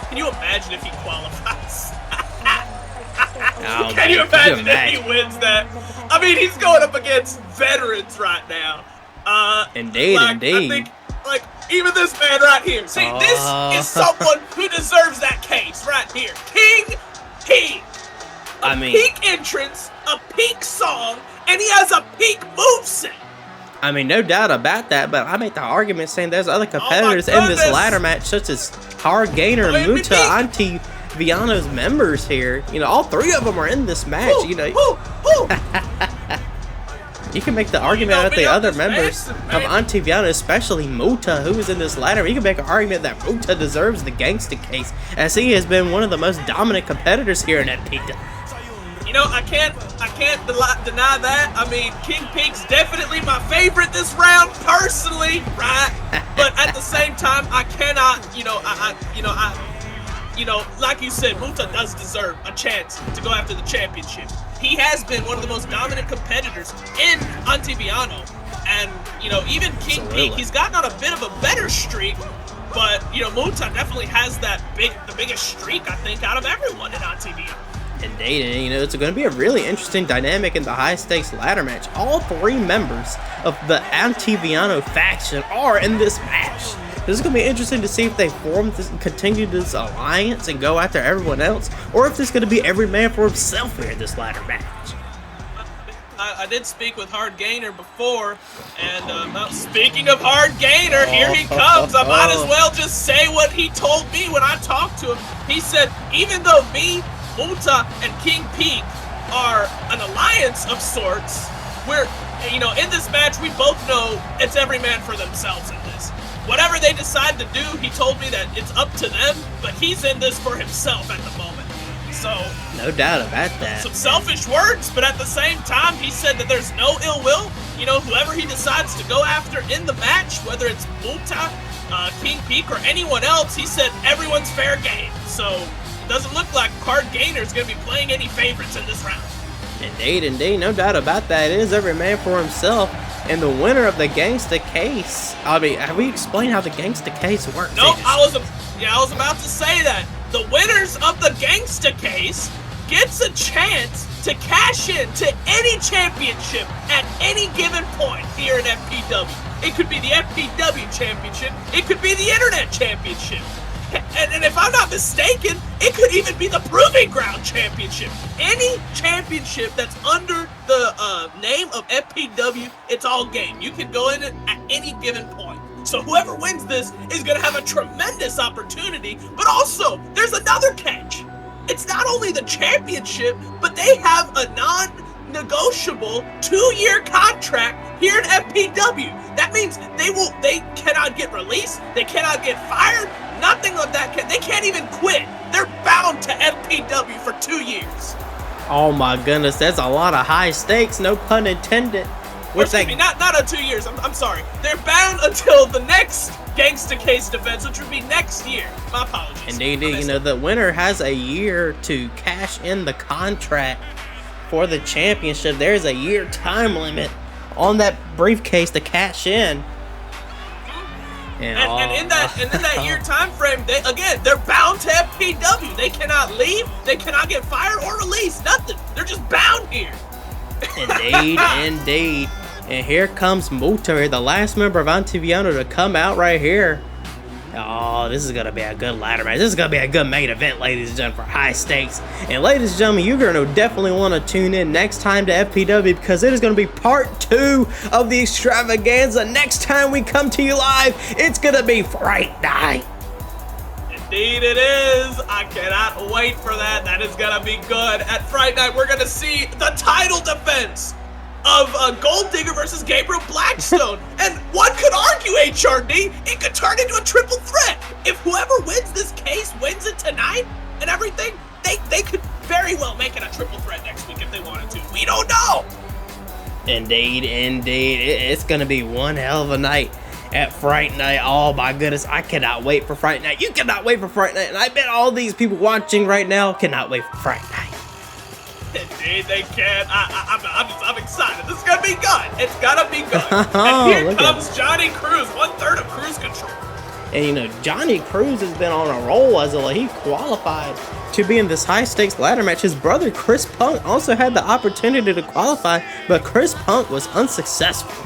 can you imagine if he qualifies? Can you imagine if he wins that? I mean, he's going up against veterans right now. Indeed. I think, Even this man right here. See, this is someone who deserves that case right here. King P. Peak entrance, a peak song, and he has a peak moveset. I mean, no doubt about that, but I make the argument saying there's other competitors in this ladder match, such as Hard Gainer, Muta, Antiviano's members here. You know, all three of them are in this match. You know, you can make the argument that the other members of Antiviano, especially Muta, who is in this ladder, you can make an argument that Muta deserves the GANGSTA case, as he has been one of the most dominant competitors here in FPW. You know, I can't deny that. I mean, King Peak's definitely my favorite this round, personally, right? But at the same time, I cannot, like you said, Muta does deserve a chance to go after the championship. He has been one of the most dominant competitors in Antiviano. And, you know, even King Peak, he's gotten on a bit of a better streak. But, you know, Muta definitely has the biggest streak, I think, out of everyone in Antiviano. Indeed, and you know, it's going to be a really interesting dynamic in the high-stakes ladder match. All three members of the Antiviano faction are in this match. This is going to be interesting to see if they continue this alliance and go after everyone else, or if this is going to be every man for himself here in this ladder match. I did speak with Hard Gainer before, and speaking of Hard Gainer, here he comes. I might as well just say what he told me when I talked to him. He said, even though me, Muta, and King Peak are an alliance of sorts, we're, you know, in this match, we both know it's every man for themselves in this. Whatever they decide to do, he told me that it's up to them, but he's in this for himself at the moment. So, no doubt about that. Some selfish words, but at the same time, he said that there's no ill will. You know, whoever he decides to go after in the match, whether it's Muta, King Peak, or anyone else, he said everyone's fair game. So, it doesn't look like Hard Gainer is going to be playing any favorites in this round. Indeed, no doubt about that. It is every man for himself. And the winner of the GANGSTA case, I mean, have we explained how the GANGSTA case works? Nope, I was about to say that. The winners of the GANGSTA case gets a chance to cash in to any championship at any given point here in FPW. It could be the FPW championship. It could be the Internet championship. And if I'm not mistaken, it could even be the Proving Ground Championship. Any championship that's under the name of FPW, it's all game. You can go in it at any given point. So whoever wins this is going to have a tremendous opportunity, but also there's another catch. It's not only the championship, but they have a non-negotiable 2-year contract here in FPW. That means they cannot get released, they cannot get fired, nothing of that. They can't even quit. They're bound to FPW for 2 years. Oh my goodness, that's a lot of high stakes, no pun intended. Not 2 years. I'm sorry. They're bound until the next GANGSTA case defense, which would be next year. My apologies. Indeed, you know, the winner has a year to cash in the contract for the championship. There's a year time limit on that briefcase to cash in. And in that year time frame, they're bound to FPW. They cannot leave, they cannot get fired or released, nothing. They're just bound here. Indeed. And here comes Muta, the last member of Antiviano to come out right here. Oh, this is going to be a good ladder match. This is going to be a good main event, ladies and gentlemen, for high stakes. And ladies and gentlemen, you're going to definitely want to tune in next time to FPW, because it is going to be part 2 of the extravaganza. Next time we come to you live, it's going to be Fright Night. Indeed it is. I cannot wait for that. That is going to be good. At Fright Night, we're going to see the title defense of Gold Digger versus Gabriel Blackstone. And one could argue, HRD, it could turn into a triple threat. If whoever wins this case wins it tonight and everything, they could very well make it a triple threat next week if they wanted to. We don't know. Indeed. It's going to be one hell of a night at Fright Night. Oh my goodness, I cannot wait for Fright Night. You cannot wait for Fright Night. And I bet all these people watching right now cannot wait for Fright Night. Indeed, they can. I'm excited. This is gonna be good. It's gonna be good. And here comes Johnny Cruz, 1/3 of Cruise Control. And you know, Johnny Cruz has been on a roll as he qualified to be in this high stakes ladder match. His brother Chris Punk also had the opportunity to qualify, but Chris Punk was unsuccessful.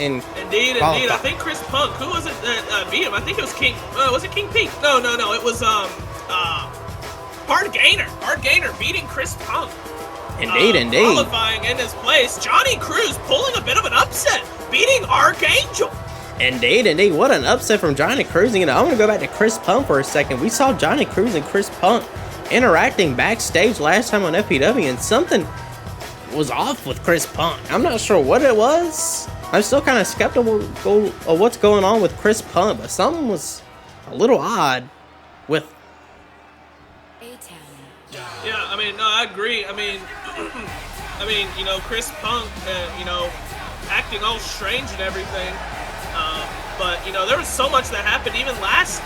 Indeed. I qualify. think Chris Punk. Who was it that beat him? I think it was King. Was it King Pete? No. It was Hard Gainer beating Chris Punk. Indeed. Qualifying in his place. Johnny Cruz pulling a bit of an upset, beating Archangel. Indeed. What an upset from Johnny Cruz. You know, I want to go back to Chris Punk for a second. We saw Johnny Cruz and Chris Punk interacting backstage last time on FPW, and something was off with Chris Punk. I'm not sure what it was. I'm still kind of skeptical of what's going on with Chris Punk, but something was a little odd with... Yeah, I mean, no, I agree. I mean, you know, Chris Punk, you know, acting all strange and everything. But you know, there was so much that happened even last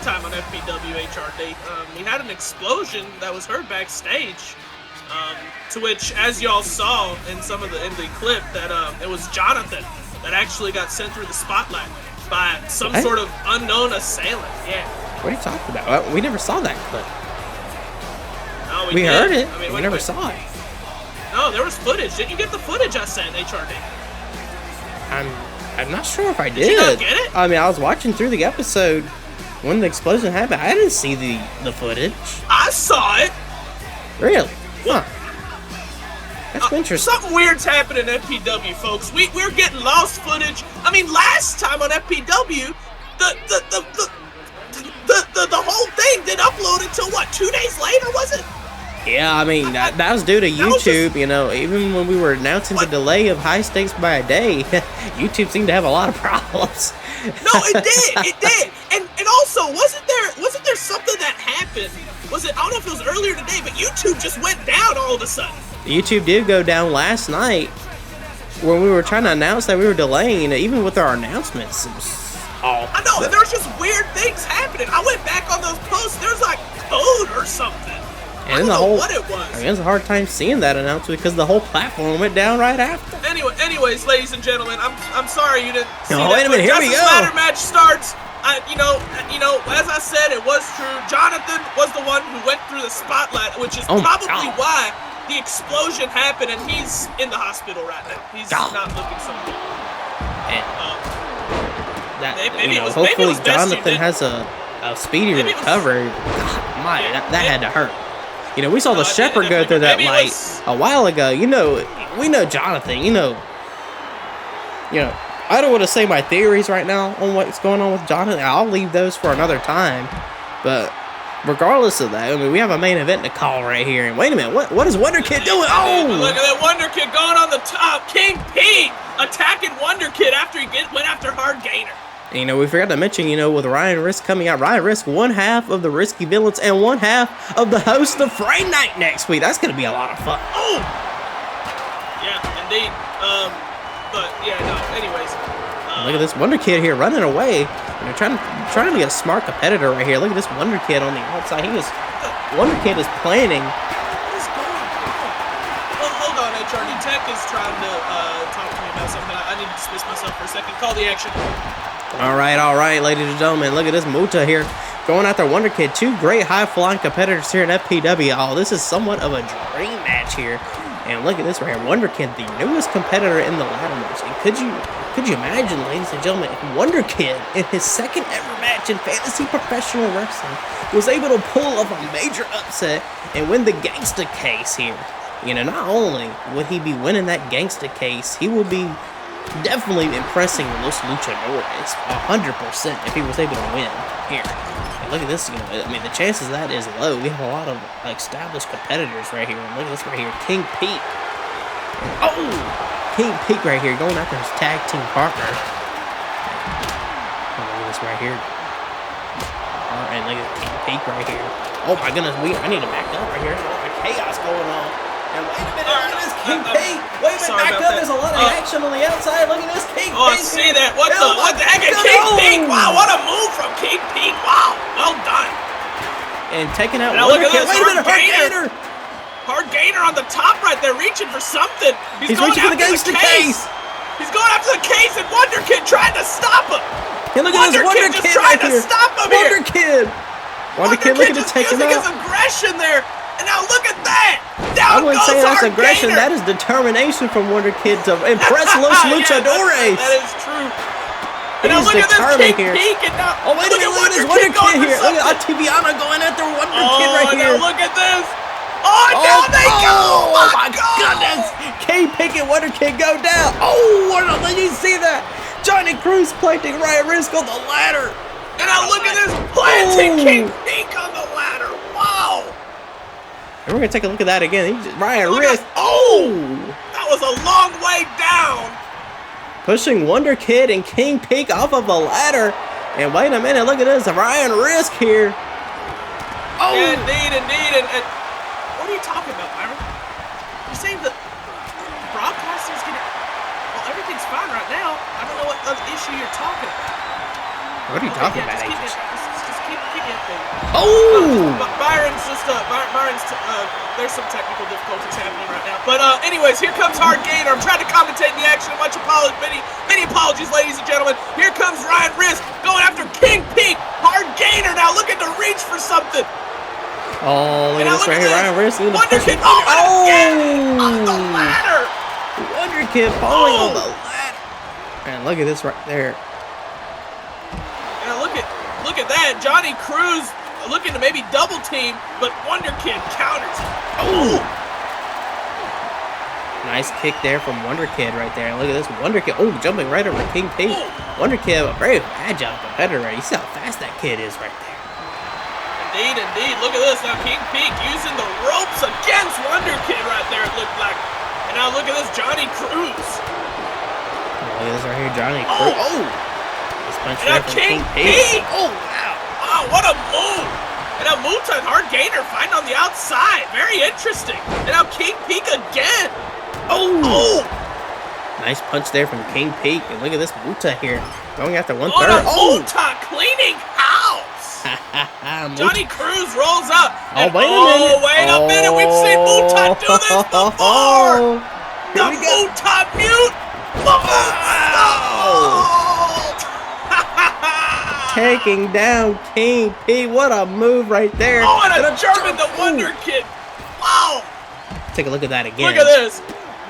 time on FPW HRD. We had an explosion that was heard backstage. To which, as y'all saw in the clip, that it was Jonathan that actually got sent through the spotlight by some sort of unknown assailant. Yeah. What are you talking about? We never saw that clip. No, we heard it. I mean, we never saw it. No, there was footage. Didn't you get the footage I sent, HRD? I'm not sure if I did. Did you not get it? I mean, I was watching through the episode when the explosion happened. I didn't see the footage. I saw it. Really? Huh. That's interesting. Something weird's happening in FPW, folks. We're getting lost footage. I mean, last time on FPW, the whole thing didn't upload until what, 2 days later, was it? Yeah, I mean, that was due to YouTube, you know. Even when we were announcing the delay of High Stakes by a day, YouTube seemed to have a lot of problems. No, it did. And also, wasn't there something that happened? I don't know if it was earlier today, but YouTube just went down all of a sudden. YouTube did go down last night when we were trying to announce that we were delaying, you know, even with our announcements. It was I know, and there was just weird things happening. I went back on those posts, there's like code or something. And I don't know what it was. I mean, it was a hard time seeing that announcement because the whole platform went down right after. Anyways, ladies and gentlemen, I'm sorry you didn't see that. Wait a minute, here we go. Ladder match starts. You know, as I said, it was true. Jonathan was the one who went through the spotlight, which is probably why the explosion happened, and he's in the hospital right now. He's not looking so good. Hopefully Jonathan has a speedy recovery. God, that had to hurt. You know, we saw the Shepherd go through that light a while ago. You know, we know Jonathan. You know, I don't want to say my theories right now on what's going on with Jonathan. I'll leave those for another time. But regardless of that, I mean, we have a main event to call right here. And wait a minute, what is Wonderkid doing? Oh! Look at that Wonderkid going on the top. King Pete attacking Wonderkid after he went after Hard Gainer. You know, we forgot to mention, you know, with Ryan Risk coming out, Ryan Risk, one half of the Risky Villains and one half of the host of Friday Night next week. That's going to be a lot of fun. Oh! Yeah, indeed. But, yeah, no, anyways. Look at this Wonderkid here running away. You know, trying to be a smart competitor right here. Look at this Wonderkid on the outside. Wonderkid is planning. What is going on? Well, hold on, HRD. Tech is trying to talk to me about something. I need to dismiss myself for a second. Call the action. All right, ladies and gentlemen. Look at this Muta here going after Wonderkid. Two great high-flying competitors here in FPW. Oh, this is somewhat of a dream match here. And look at this right here. Wonderkid, the newest competitor in the ladder match. And could you imagine, ladies and gentlemen, if Wonderkid, in his second ever match in fantasy professional wrestling, was able to pull off a major upset and win the GANGSTA case here. You know, not only would he be winning that GANGSTA case, he will be definitely impressing Los Luchadores 100% if he was able to win here. And look at this, you know, I mean, the chances of that is low. We have a lot of established competitors right here. And look at this right here, King Pete. Oh! King Pete right here going after his tag team partner. Oh, look at this right here. And look at King Pete right here. Oh my goodness, I need to back up right here. There's a lot of chaos going on. And wait a minute, look at this King Pete. Wait a minute, back up. There's a lot of action on the outside. Look at this King Pete. Oh, I see that. What the heck is King Pete? Wow, what a move from King Pete. Wow, well done. And taking out Wonderkid. Wait a minute, Hard Gainer. Hard Gainer on the top right there, reaching for something. He's going reaching for the after GANGSTA case. He's going after the case, and Wonderkid trying to stop him. And look at this Wonderkid just trying right to here. stop him Wonderkid. Wonderkid looking to take him out. His aggression there. And now look at that! I Down wouldn't goes say that's our aggression. Gator. That is determination from Wonderkid to impress Los Yeah, Luchadores. that is true. And now He's look at this determined King here. Peak, and now Oh, wait a minute, look at this Wonderkid Wonderkid going for here. Look at something. Tibiana going after Wonderkid Oh, right and here. now look at this. Oh, down they go! Oh my goodness! King Peak and Wonderkid go down. Oh, did you see that? Johnny Cruz planting Ryan Risk on the ladder. And now look at this planting Oh. King Peak on the ladder. Wow! And we're gonna take a look at that again. Ryan Look Risk. at- Oh! That was a long way down. Pushing Wonderkid and King Peak off of the ladder. And wait a minute, look at this. Ryan Risk here. Oh! Indeed. And what are you talking about, Byron? You're saying that broadcasting's gonna... Well, everything's fine right now. I don't know what other issue you're talking about. What are you talking about, Just Agent? keep it thing. Oh! Byron's there's some technical difficulties happening right now. But anyways, here comes Hard Gainer. I'm trying to commentate the action. Many apologies, ladies and gentlemen. Here comes Ryan Risk going after King Peak. Hard Gainer now looking to reach for something. Oh, look at this right here. Ryan Risk. Wonderkid again on the ladder. Wonderkid falling on the ladder. And look at this right there. Now look at that. Johnny Cruz looking to maybe double team, but Wonderkid counters. Oh! Nice kick there from Wonderkid right there. And look at this Wonderkid. Oh, jumping right over King Peak. Wonderkid, a very agile competitor. You see how fast that kid is right there. Indeed. Look at this. Now King Peak using the ropes against Wonderkid right there, it looked like. And now look at this Johnny Cruz. Look at this right here, Johnny Cruz. Oh! This punch And now right from King King Peak. Peak. Oh, wow. Wow, what a move. And now Muta and Hard Gainer fighting on the outside. Very interesting. And now King Peak again. Oh! Nice punch there from King Peak. And look at this Muta here. Going after one Oh, third. and Muta cleaning house. Johnny Cruz rolls up. Oh, And wait a minute. We've seen Muta do this before. The Here we go. Muta mute. The Muta. Taking down King Peak. What a move right there. Oh, and a German the Wonderkid. Wow. Take a look at that again. Look at this.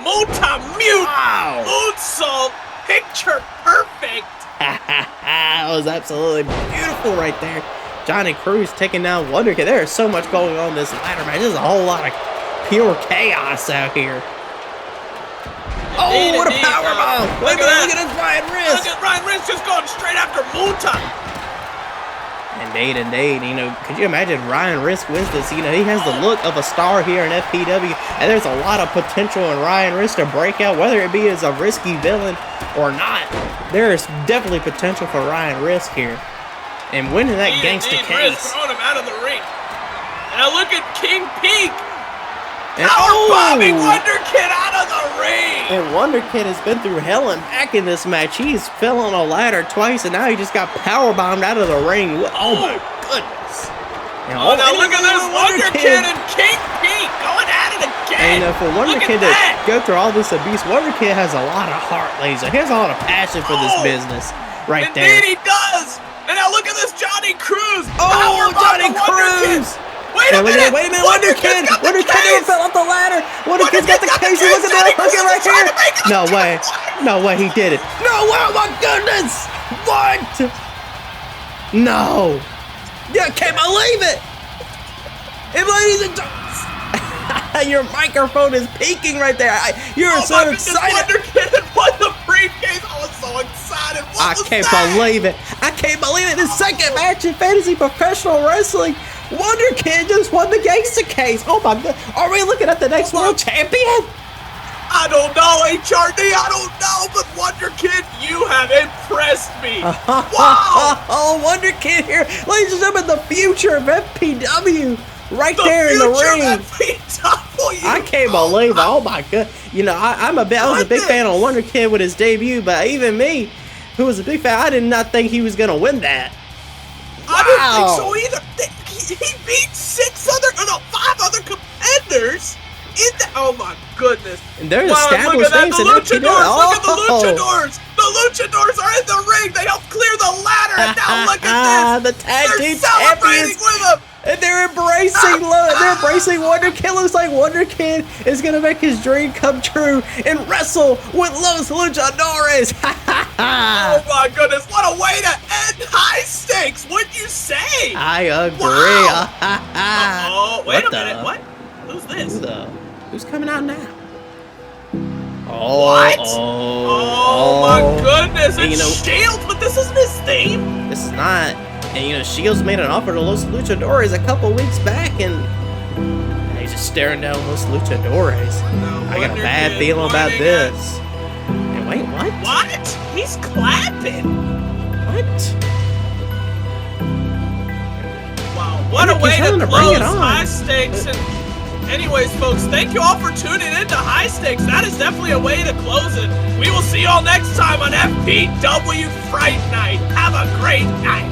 Muta mute. Wow. Moonsault. Picture perfect. That was absolutely beautiful right there. Johnny Cruz taking down Wonderkid. There is so much going on in this ladder match. There's a whole lot of pure chaos out here. Oh, what a powerbomb! Wait a minute, look at this Ryan Risk. Look at Ryan Risk just going straight after Muta. Indeed. You know, could you imagine Ryan Risk wins this? You know, he has the look of a star here in FPW, and there's a lot of potential in Ryan Risk to break out, whether it be as a risky villain or not. There is definitely potential for Ryan Risk here. And winning that GANGSTA case. Risk throwing him out of the ring. Now look at King Peak. And Power-bombing Wonderkid out of the ring. And Wonderkid has been through hell and back in this match. He's fell on a ladder twice, and now he just got powerbombed out of the ring. Oh my goodness. Now look at this Wonderkid and King Peak going at it again. And for Wonderkid to go through all this abuse, Wonderkid has a lot of heart, ladies. He has a lot of passion for this business right there. Indeed he does. And now look at this Johnny Cruz. Oh, Johnny Cruz. Wait a minute. Wonderkid fell off the ladder. Wonderkid's got the case. Look at that. Look at right here. No way he did it. No way. Oh my goodness. What? No. I can't believe it. And ladies and gentlemen, your microphone is peaking right there. You're so excited. Wonderkid had won the briefcase. I was so excited. I can't believe it. The second match in fantasy professional wrestling. Wonderkid just won the GANGSTA case. Oh my god. Are we looking at the next world champion? I don't know, HRD. I don't know, but Wonderkid, you have impressed me. Wow. Oh, Wonderkid here. Ladies and gentlemen, the future of FPW. Right there in the ring. I can't believe it. Oh my god. You know, I was a big fan of Wonderkid with his debut, but even me, who was a big fan, I did not think he was going to win that. I didn't think so either. He beat 5 other competitors in the. Oh my goodness. And they're established names in FPW. Look at the Luchadors. The Luchadors are in the ring. They helped clear the ladder. And now look at this. The tag team celebrating champions. with them. And they're embracing embracing Wonderkid. Looks like Wonderkid is gonna make his dream come true and wrestle with Los Luchadores. Oh my goodness, what a way to end High Stakes, wouldn't you say? I agree. Wow. Oh, wait What a minute, the- what? Who's this? Who's coming out now? Oh, What? Oh, my goodness, And, it's Shields, but this isn't his theme. This is not. And Shields made an offer to Los Luchadores a couple weeks back, and he's just staring down Los Luchadores. I got a bad feeling about this. And wait, what? What? He's clapping. What? Wow, what a He's way to willing to bring it close on. High Stakes. And anyways, folks, thank you all for tuning in to High Stakes. That is definitely a way to close it. We will see you all next time on FPW Fright Night. Have a great night.